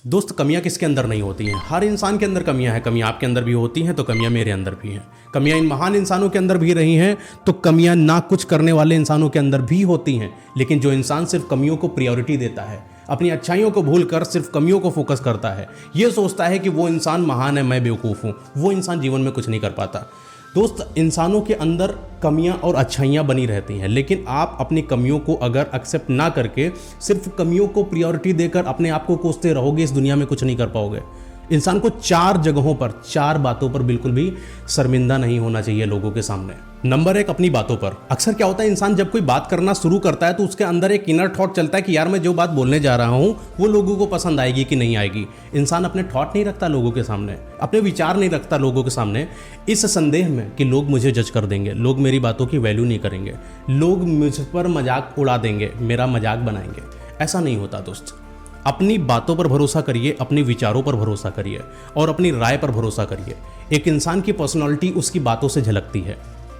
दोस्त कमियां किसके अंदर नहीं होती हैं? हर इंसान के अंदर कमियां हैं। कमियां आपके अंदर भी होती हैं तो कमियां मेरे अंदर भी हैं। कमियां इन महान इंसानों के अंदर भी रही हैं तो कमियां ना कुछ करने वाले इंसानों के अंदर भी होती हैं। लेकिन जो इंसान सिर्फ कमियों को प्रायोरिटी देता है, अपनी अच्छाइयों को भूलकर सिर्फ कमियों को फोकस करता है, ये सोचता है कि वो इंसान महान है, मैं बेवकूफ़ हूँ, वो इंसान जीवन में कुछ नहीं कर पाता। दोस्त, इंसानों के अंदर कमियां और अच्छाइयां बनी रहती हैं, लेकिन आप अपनी कमियों को अगर एक्सेप्ट ना करके सिर्फ कमियों को प्रायोरिटी देकर अपने आप को कोसते रहोगे, इस दुनिया में कुछ नहीं कर पाओगे। इंसान को 4 जगहों पर, 4 बातों पर बिल्कुल भी शर्मिंदा नहीं होना चाहिए लोगों के सामने। नंबर 1, अपनी बातों पर। अक्सर क्या होता है, इंसान जब कोई बात करना शुरू करता है तो उसके अंदर एक इनर थॉट चलता है कि यार मैं जो बात बोलने जा रहा हूँ वो लोगों को पसंद आएगी कि नहीं आएगी। इंसान अपने थॉट नहीं रखता लोगों के सामने, अपने विचार नहीं रखता लोगों के सामने, इस संदेह में कि लोग मुझे जज कर देंगे, लोग मेरी बातों की वैल्यू नहीं करेंगे, लोग मुझ पर मजाक उड़ा देंगे, मेरा मजाक बनाएंगे। ऐसा नहीं होता दोस्त। अपनी बातों पर भरोसा करिए, अपने विचारों पर भरोसा करिए और अपनी राय पर भरोसा करिए। एक इंसान की पर्सनालिटी उसकी बातों से झलकती है।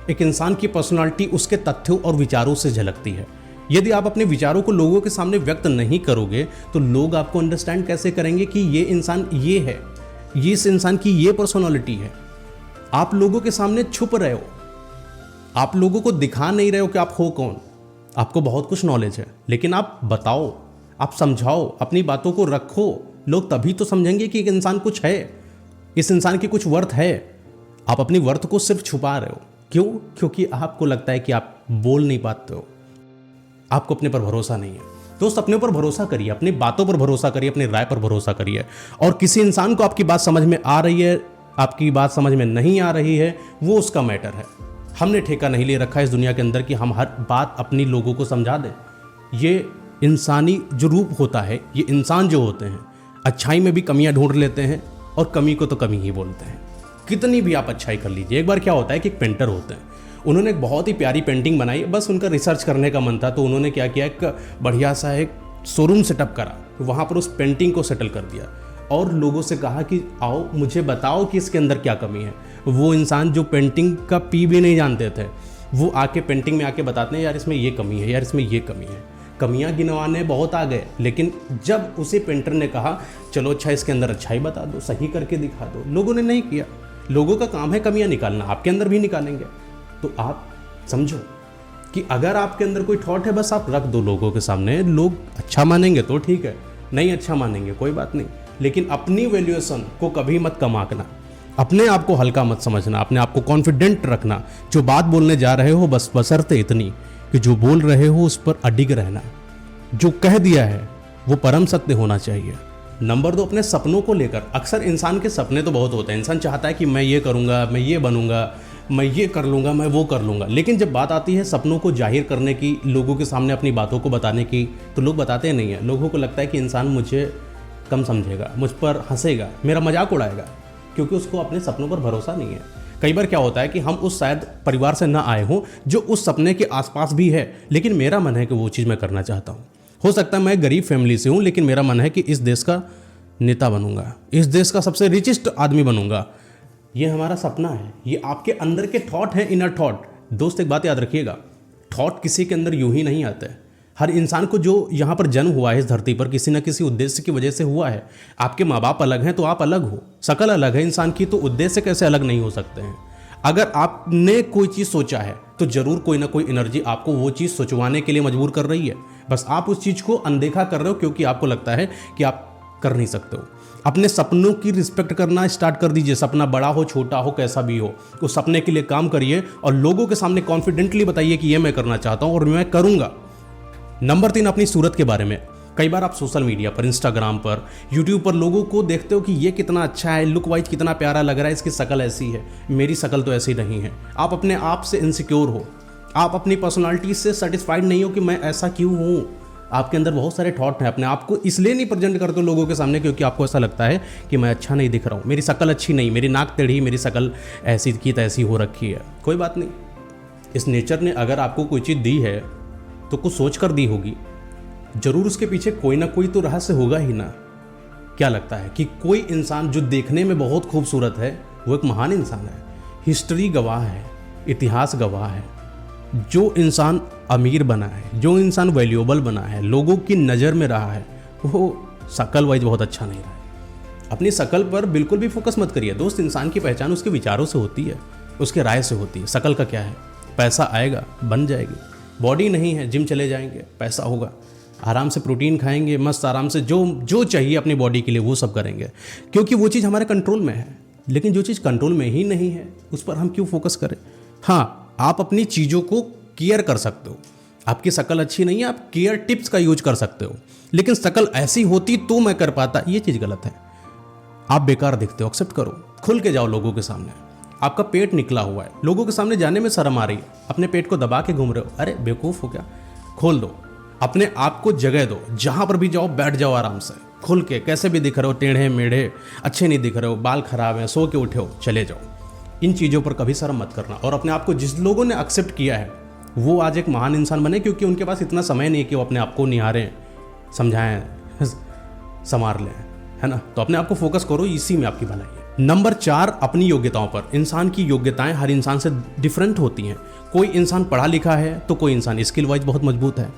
एक इंसान की पर्सनालिटी उसके तथ्यों और विचारों से झलकती है। यदि आप अपने विचारों को लोगों के सामने व्यक्त नहीं करोगे तो लोग आपको अंडरस्टैंड कैसे करेंगे कि ये इंसान ये है, ये इस इंसान की ये पर्सनालिटी है। आप लोगों के सामने छुप रहे हो, आप लोगों को दिखा नहीं रहे हो कि आप हो कौन। आपको बहुत कुछ नॉलेज है, लेकिन आप बताओ, आप समझाओ, अपनी बातों को रखो। लोग तभी तो समझेंगे कि एक इंसान कुछ है, इस इंसान की कुछ वर्थ है। आप अपनी वर्थ को सिर्फ छुपा रहे हो। क्यों? क्योंकि आपको लगता है कि आप बोल नहीं पाते हो, आपको अपने पर भरोसा नहीं है। दोस्त, अपने ऊपर भरोसा करिए, अपनी बातों पर भरोसा करिए, अपनी राय पर भरोसा करिए। और किसी इंसान को आपकी बात समझ में आ रही है, आपकी बात समझ में नहीं आ रही है, वो उसका मैटर है। हमने ठेका नहीं ले रखा है इस दुनिया के अंदर कि हम हर बात अपनी लोगों को समझा दें। ये इंसानी जो रूप होता है, ये इंसान जो होते हैं, अच्छाई में भी कमियां ढूंढ लेते हैं और कमी को तो कमी ही बोलते हैं। कितनी भी आप अच्छाई कर लीजिए। एक बार क्या होता है कि एक पेंटर होते हैं, उन्होंने एक बहुत ही प्यारी पेंटिंग बनाई, बस उनका रिसर्च करने का मन था, तो उन्होंने क्या किया, एक बढ़िया सा एक शोरूम सेटअप करा, वहाँ पर उस पेंटिंग को सेटल कर दिया और लोगों से कहा कि आओ मुझे बताओ कि इसके अंदर क्या कमी है। वो इंसान जो पेंटिंग का पी भी नहीं जानते थे, वो आके पेंटिंग में आके बताते हैं यार इसमें ये कमी है, यार इसमें ये कमी है। कमियां गिनवाने बहुत आ गए, लेकिन जब उसे पेंटर ने कहा चलो अच्छा इसके अंदर अच्छाई बता दो, सही करके दिखा दो, लोगों ने नहीं किया। लोगों का काम है कमियां निकालना, आपके अंदर भी निकालेंगे। तो आप समझो कि अगर आपके अंदर कोई थॉट है, बस आप रख दो लोगों के सामने। लोग अच्छा मानेंगे तो ठीक है, नहीं अच्छा मानेंगे कोई बात नहीं, लेकिन अपनी वैल्यूएशन को कभी मत कम आंकना, अपने आप को हल्का मत समझना, अपने आप को कॉन्फिडेंट रखना। जो बात बोलने जा रहे हो बस बशर्ते इतनी कि जो बोल रहे हो उस पर अडिग रहना, जो कह दिया है वो परम सत्य होना चाहिए। नंबर 2, अपने सपनों को लेकर। अक्सर इंसान के सपने तो बहुत होते हैं, इंसान चाहता है कि मैं ये करूँगा, मैं ये बनूंगा, मैं ये कर लूँगा, मैं वो कर लूँगा। लेकिन जब बात आती है सपनों को जाहिर करने की, लोगों के सामने अपनी बातों को बताने की, तो लोग बताते नहीं हैं। लोगों को लगता है कि इंसान मुझे कम समझेगा, मुझ पर हंसेगा, मेरा मजाक उड़ाएगा, क्योंकि उसको अपने सपनों पर भरोसा नहीं है। कई बार क्या होता है कि हम उस शायद परिवार से ना आए हों जो उस सपने के आसपास भी है, लेकिन मेरा मन है कि वो चीज़ मैं करना चाहता हूँ। हो सकता है मैं गरीब फैमिली से हूँ, लेकिन मेरा मन है कि इस देश का नेता बनूंगा, इस देश का सबसे रिचेस्ट आदमी बनूंगा। ये हमारा सपना है, ये आपके अंदर के थॉट है, इनर थॉट। दोस्त, एक बात याद रखिएगा, थॉट किसी के अंदर यूं ही नहीं आते हैं। हर इंसान को जो यहाँ पर जन्म हुआ है इस धरती पर, किसी न किसी उद्देश्य की वजह से हुआ है। आपके माँ बाप अलग हैं तो आप अलग हो, शकल अलग है इंसान की, तो उद्देश्य कैसे अलग नहीं हो सकते हैं। अगर आपने कोई चीज़ सोचा है तो जरूर कोई ना कोई एनर्जी आपको वो चीज़ सोचवाने के लिए मजबूर कर रही है। बस आप उस चीज़ को अनदेखा कर रहे हो क्योंकि आपको लगता है कि आप कर नहीं सकते हो। अपने सपनों की रिस्पेक्ट करना स्टार्ट कर दीजिए। सपना बड़ा हो छोटा हो कैसा भी हो, उस सपने के लिए काम करिए और लोगों के सामने कॉन्फिडेंटली बताइए कि ये मैं करना चाहता हूँ और मैं करूँगा। नंबर 3, अपनी सूरत के बारे में। कई बार आप सोशल मीडिया पर, इंस्टाग्राम पर, यूट्यूब पर लोगों को देखते हो कि ये कितना अच्छा है, लुक वाइज कितना प्यारा लग रहा है, इसकी शक्ल ऐसी है, मेरी शक्ल तो ऐसी नहीं है। आप अपने आप से इनसिक्योर हो, आप अपनी पर्सनालिटी से सेटिस्फाइड नहीं हो कि मैं ऐसा क्यों हूँ। आपके अंदर बहुत सारे थॉट हैं, अपने आप को इसलिए नहीं प्रेजेंट करते लोगों के सामने क्योंकि आपको ऐसा लगता है कि मैं अच्छा नहीं दिख रहा हूँ, मेरी शक्ल अच्छी नहीं, मेरी नाक टेढ़ी, मेरी शक्ल ऐसी की तैसी हो रखी है। कोई बात नहीं, इस नेचर ने अगर आपको कोई चीज़ दी है तो कुछ सोच कर दी होगी, जरूर उसके पीछे कोई ना कोई तो रहस्य होगा ही ना। क्या लगता है कि कोई इंसान जो देखने में बहुत खूबसूरत है वो एक महान इंसान है? हिस्ट्री गवाह है, इतिहास गवाह है। जो इंसान अमीर बना है, जो इंसान वैल्यूएबल बना है, लोगों की नज़र में रहा है, वो शक्ल वाइज बहुत अच्छा नहीं रहा है। अपनी शकल पर बिल्कुल भी फोकस मत करिए दोस्त। इंसान की पहचान उसके विचारों से होती है, उसके राय से होती है। शकल का क्या है, पैसा आएगा बन जाएगी, बॉडी नहीं है जिम चले जाएंगे पैसा होगा, आराम से प्रोटीन खाएंगे, मस्त आराम से जो चाहिए अपनी बॉडी के लिए वो सब करेंगे, क्योंकि वो चीज़ हमारे कंट्रोल में है। लेकिन जो चीज़ कंट्रोल में ही नहीं है उस पर हम क्यों फोकस करें। हाँ, आप अपनी चीज़ों को केयर कर सकते हो। आपकी शकल अच्छी नहीं है, आप केयर टिप्स का यूज कर सकते हो, लेकिन शकल ऐसी होती तो मैं कर पाता, ये चीज़ गलत है। आप बेकार दिखते हो, एक्सेप्ट करो, खुल के जाओ लोगों के सामने। आपका पेट निकला हुआ है, लोगों के सामने जाने में शर्म आ रही है, अपने पेट को दबा के घूम रहे हो, अरे बेवकूफ़ हो क्या। खोल दो, अपने आप को जगह दो, जहाँ पर भी जाओ बैठ जाओ आराम से, खुल के। कैसे भी दिख रहे हो, टेढ़े मेढ़े अच्छे नहीं दिख रहे हो, बाल खराब हैं, सो के उठे हो, चले जाओ। इन चीज़ों पर कभी शर्म मत करना। और अपने आप को जिस लोगों ने एक्सेप्ट किया है वो आज एक महान इंसान बने, क्योंकि उनके पास इतना समय नहीं है कि वो अपने आप को निहारें, समझाएं, संवार लें, है ना। तो अपने आप को फोकस करो, इसी में आपकी भलाई है। नंबर 4, अपनी योग्यताओं पर। इंसान की योग्यताएं हर इंसान से डिफरेंट होती हैं। कोई इंसान पढ़ा लिखा है तो कोई इंसान स्किल वाइज बहुत मजबूत है,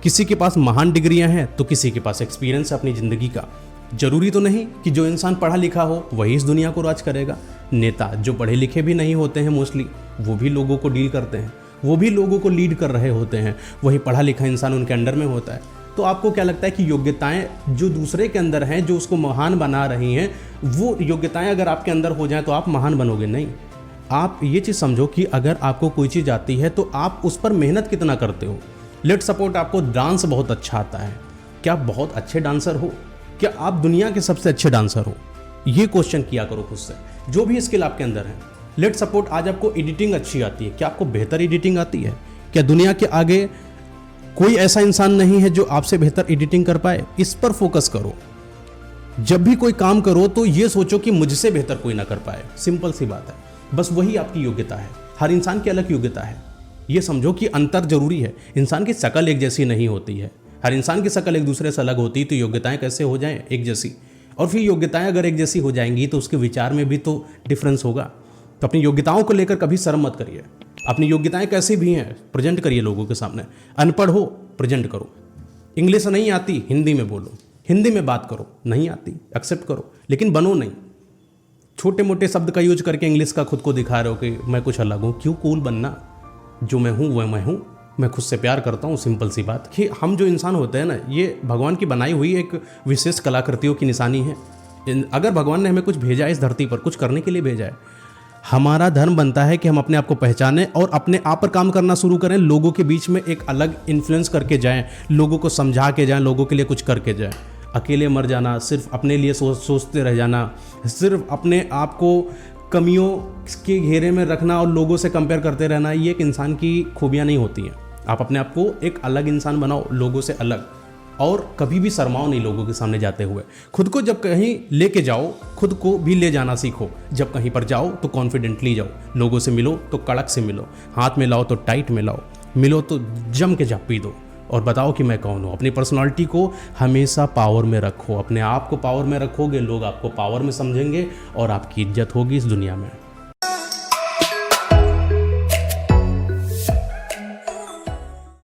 किसी के पास महान डिग्रियां हैं तो किसी के पास एक्सपीरियंस है अपनी ज़िंदगी का। जरूरी तो नहीं कि जो इंसान पढ़ा लिखा हो वही इस दुनिया को राज करेगा। नेता जो पढ़े लिखे भी नहीं होते हैं मोस्टली, वो भी लोगों को डील करते हैं, वो भी लोगों को लीड कर रहे होते हैं, वही पढ़ा लिखा इंसान उनके अंडर में होता है। तो आपको क्या लगता है कि योग्यताएं जो दूसरे के अंदर हैं, जो उसको महान बना रही हैं, वो योग्यताएं अगर आपके अंदर हो जाएं तो आप महान बनोगे? नहीं। आप ये चीज़ समझो कि अगर आपको कोई चीज़ आती है तो आप उस पर मेहनत कितना करते हो। लेट सपोर्ट आपको डांस बहुत अच्छा आता है, क्या आप बहुत अच्छे डांसर हो? क्या आप दुनिया के सबसे अच्छे डांसर हो? ये क्वेश्चन किया करो खुद से, जो भी स्किल आपके अंदर है। लेट सपोर्ट आज आपको एडिटिंग अच्छी आती है, क्या आपको बेहतर एडिटिंग आती है? क्या दुनिया के आगे कोई ऐसा इंसान नहीं है जो आपसे बेहतर एडिटिंग कर पाए? इस पर फोकस करो। जब भी कोई काम करो तो ये सोचो कि मुझसे बेहतर कोई ना कर पाए। सिंपल सी बात है, बस वही आपकी योग्यता है। हर इंसान की अलग योग्यता है। ये समझो कि अंतर जरूरी है। इंसान की शकल एक जैसी नहीं होती है, हर इंसान की शकल एक दूसरे से अलग होती है, तो योग्यताएं कैसे हो जाएं एक जैसी? और फिर योग्यताएं अगर एक जैसी हो जाएंगी तो उसके विचार में भी तो डिफरेंस होगा। तो अपनी योग्यताओं को लेकर कभी शर्म मत करिए। अपनी योग्यताएं कैसी भी हैं प्रेजेंट करिए लोगों के सामने। अनपढ़ हो प्रेजेंट करो, इंग्लिश नहीं आती हिंदी में बोलो, हिंदी में बात करो, नहीं आती एक्सेप्ट करो, लेकिन बनो नहीं। छोटे मोटे शब्द का यूज करके इंग्लिश का खुद को दिखा रहे हो कि मैं कुछ अलग हूँ। क्यों कूल बनना? जो मैं हूँ वह मैं हूँ, मैं खुद से प्यार करता हूँ। सिंपल सी बात कि हम जो इंसान होते हैं ना, ये भगवान की बनाई हुई एक विशेष कलाकृतियों की निशानी है। अगर भगवान ने हमें कुछ भेजा है इस धरती पर, कुछ करने के लिए भेजा है, हमारा धर्म बनता है कि हम अपने आप को पहचानें और अपने आप पर काम करना शुरू करें। लोगों के बीच में एक अलग इन्फ्लुएंस करके जाएं, लोगों को समझा के जाएं, लोगों के लिए कुछ करके जाएं। अकेले मर जाना, सिर्फ अपने लिए सोचते रह जाना, सिर्फ अपने आप को कमियों के घेरे में रखना और लोगों से कंपेयर करते रहना, ये एक इंसान की खूबियाँ नहीं होती हैं। आप अपने आप को एक अलग इंसान बनाओ, लोगों से अलग, और कभी भी शर्माओ नहीं लोगों के सामने जाते हुए। खुद को जब कहीं लेके जाओ, खुद को भी ले जाना सीखो। जब कहीं पर जाओ तो कॉन्फिडेंटली जाओ, लोगों से मिलो तो कड़क से मिलो, हाथ में लाओ तो टाइट में लाओ, मिलो तो जम के झप्पी दो और बताओ कि मैं कौन हूँ। अपनी पर्सनालिटी को हमेशा पावर में रखो। अपने आप को पावर में रखोगे, लोग आपको पावर में समझेंगे और आपकी इज्जत होगी इस दुनिया में।